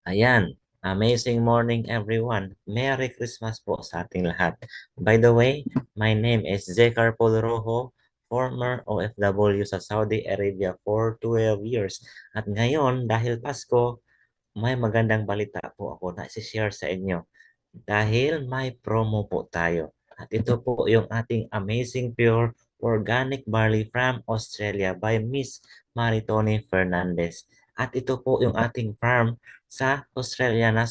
Ayan, amazing morning everyone. Merry Christmas po sa ating lahat. By the way, my name is Zekar Polrojo, former OFW sa Saudi Arabia for 12 years. At ngayon, dahil Pasko, may magandang balita po ako na isi-share sa inyo. Dahil may promo po tayo. At ito po yung ating amazing pure organic barley from Australia by Miss Maritoni Fernandez. At ito po yung ating farm sa Australia na.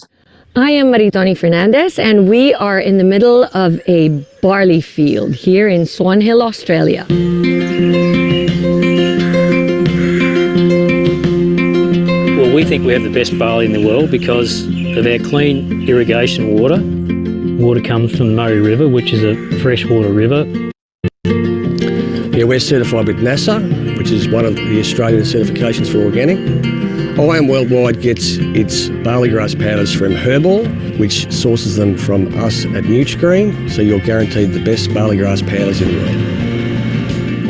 I am Maritoni Fernandez, and we are in the middle of a barley field here in Swan Hill, Australia. Well, we think we have the best barley in the world because of our clean irrigation water. Water comes from the Murray River, which is a freshwater river. Yeah, we're certified with NASA, which is one of the Australian certifications for organic. IAM Worldwide gets its barley grass powders from Herbal, which sources them from us at Nutrigreen, so you're guaranteed the best barley grass powders in the world.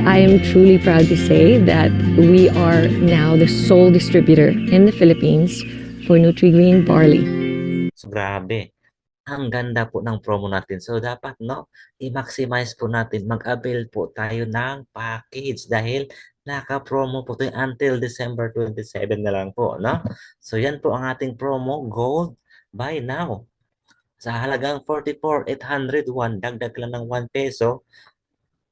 I am truly proud to say that we are now the sole distributor in the Philippines for Nutrigreen barley. So, grabe. Ang ganda po ng promo natin. So, dapat, no, i-maximize po natin. Mag-avail po tayo ng package dahil naka-promo po ito until December 27 na lang po, no? So, yan po ang ating promo, Gold Buy Now. Sa halagang 44,801, dagdag lang ng 1 peso.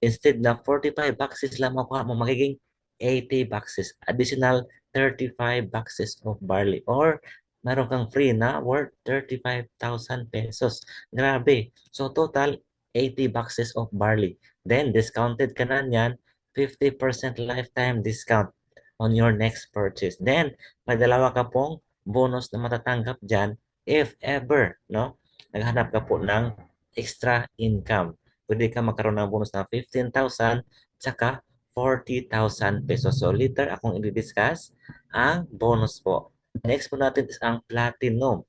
Instead na 45 boxes lang makuha mo, magiging 80 boxes. Additional 35 boxes of barley. Or, meron kang free na worth 35,000 pesos. Grabe. So, total, 80 boxes of barley. Then, discounted ka na niyan, 50% lifetime discount on your next purchase. Then, may dalawa ka pong bonus na matatanggap dyan if ever, no? Naghanap ka po ng extra income. Pwede ka magkaroon ng bonus na 15,000 tsaka 40,000 pesos. So, later akong i-discuss ang bonus po. Next po natin is ang platinum.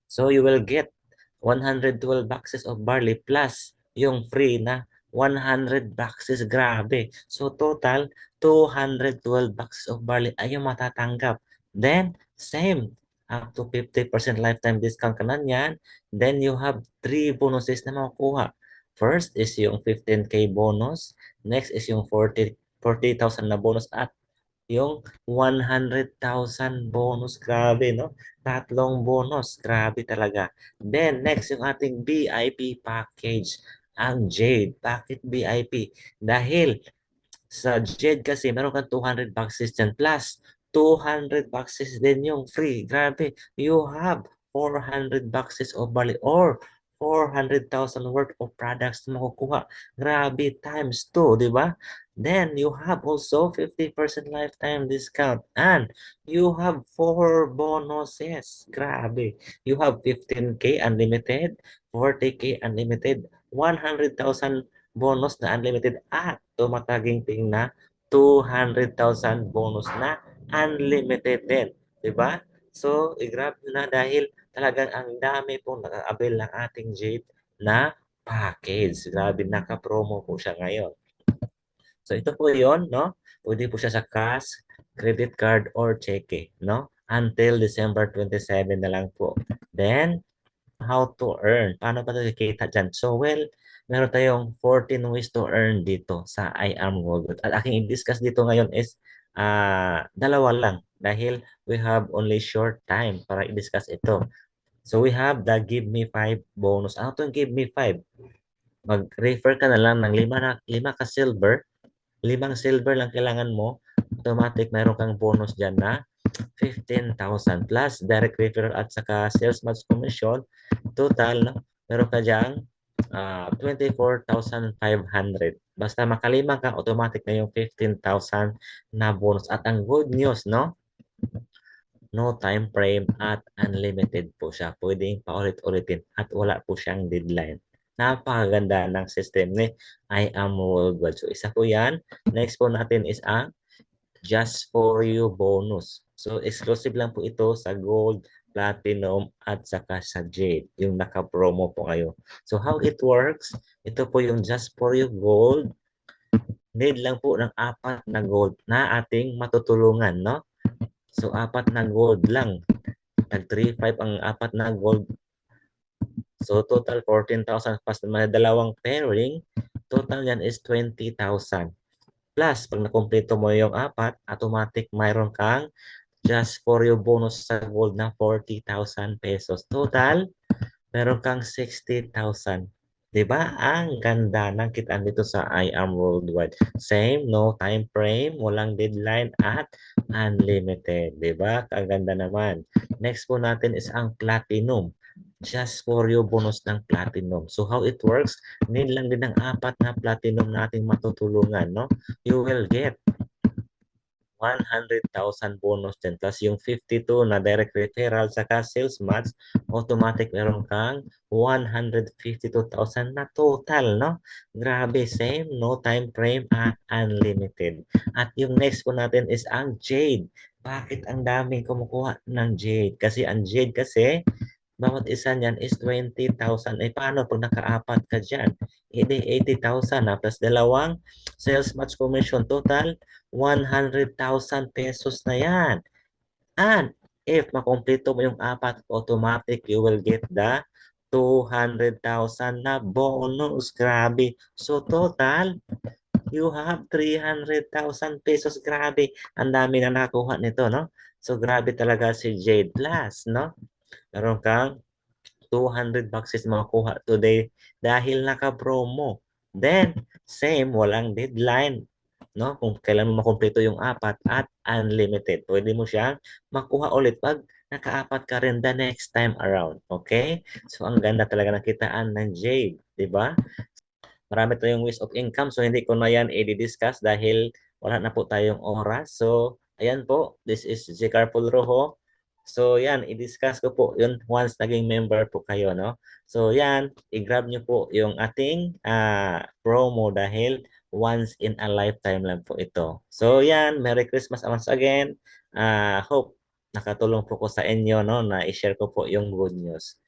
So, you will get 112 boxes of barley plus yung free na 100 boxes. Grabe. So, total 212 boxes of barley ay yung matatanggap. Then, same. Up to 50% lifetime discount ka na yan. Then, you have 3 bonuses na makukuha. First is yung 15K bonus. Next is yung 40,000 na bonus at yung 100,000 bonus. Grabe, no? Tatlong bonus. Grabe talaga. Then, next, yung ating VIP package. Ang Jade. Bakit VIP? Dahil sa Jade kasi, meron kang 200 boxes dyan. Plus, 200 boxes din yung free. Grabe. You have 400 boxes of barley or 400,000 worth of products na makukuha. Grabe, times 2, di ba? Then, you have also 50% lifetime discount. And, you have 4 bonuses. Grabe. You have 15K unlimited, 40K unlimited, 100,000 bonus na unlimited at tumataging ting na 200,000 bonus na unlimited din. Diba? So, i-grab nyo na dahil talagang ang dami pong naka-avail ng ating Jade na package. Grabe, naka-promo po siya ngayon. So, ito po yon, no? Pwede po siya sa cash, credit card, or cheque, no? Until December 27 na lang po. Then, how to earn. Paano ba ito kikita dyan? So, well, meron tayong 14 ways to earn dito sa I Am World. At aking i-discuss dito ngayon is dalawa lang dahil we have only short time para i-discuss ito. So, we have the Give Me 5 bonus. Ano itong Give Me 5? Mag-refer ka na lang ng 5 ka silver. 5 silver lang kailangan mo. Automatic, meron kang bonus dyan na 15,000 plus direct referral at saka sales match commission. Total, no? Meron ka dyan 24,500. Basta makalima ka, automatic na yung 15,000 na bonus. At ang good news, no? No time frame at unlimited po siya. Pwedeng paulit-ulitin at wala po siyang deadline. Napakaganda ng system ni I Am Worldwide. So, isa po yan. Next po natin is ang Just For You bonus. So, exclusive lang po ito sa Gold, Platinum, at saka sa Jade. Yung naka-promo po kayo. So, how it works, ito po yung Just For You Gold. Need lang po ng 4 na gold na ating matutulungan, no? So, 4 na gold lang. Nag 3,500 ang apat na gold. So, total 14,000 plus may dalawang pairing. Total yan is 20,000. Plus, pag nakumpleto mo yung apat, automatic mayroon kang just for your bonus sa gold na 40,000 pesos. Total, meron kang 60,000. Diba? Ang ganda ng kitaan dito sa I Am Worldwide. Same, no time frame, walang deadline, at unlimited. Diba? Ang ganda naman. Next po natin is ang Platinum. Just for your bonus ng Platinum. So how it works, need lang din ng apat na Platinum nating matutulungan. No? You will get 100,000 bonus din. Plus yung 52 na direct referral saka sales match, automatic meron kang 152,000 na total, no? Grabe, same, no time frame at unlimited. At yung next po natin is ang Jade. Bakit ang daming kumukuha ng Jade? Kasi ang Jade kasi, bawat isa niyan is 20,000. Eh, paano pag nakaapat ka dyan? Hindi, 80,000 na plus dalawang sales match commission. Total, 100,000 pesos na yan. And if makumpleto mo yung apat, automatic you will get the 200,000 na bonus. Grabe. So total, you have 300,000 pesos. Grabe. Ang dami na nakakuha nito, no? So grabe talaga si Jade Plus, no? Meron kang 200 boxes makukuha today dahil naka-promo. Then, same, walang deadline. No? Kung kailan mo makumpleto yung apat at unlimited. Pwede mo siyang makuha ulit pag nakaapat ka rin the next time around. Okay? So, ang ganda talaga nakitaan ng Jade. Diba? Marami tayong ways of income. So, hindi ko na yan i-discuss dahil wala na po tayong oras. So, ayan po. This is J. Carpul Rojo. So, yan. I-discuss ko po yun once naging member po kayo, no? So, yan. I-grab nyo po yung ating promo dahil once in a lifetime lang po ito. So, yan. Merry Christmas once again. Hope nakatulong po ko sa inyo, no? Na i-share ko po yung good news.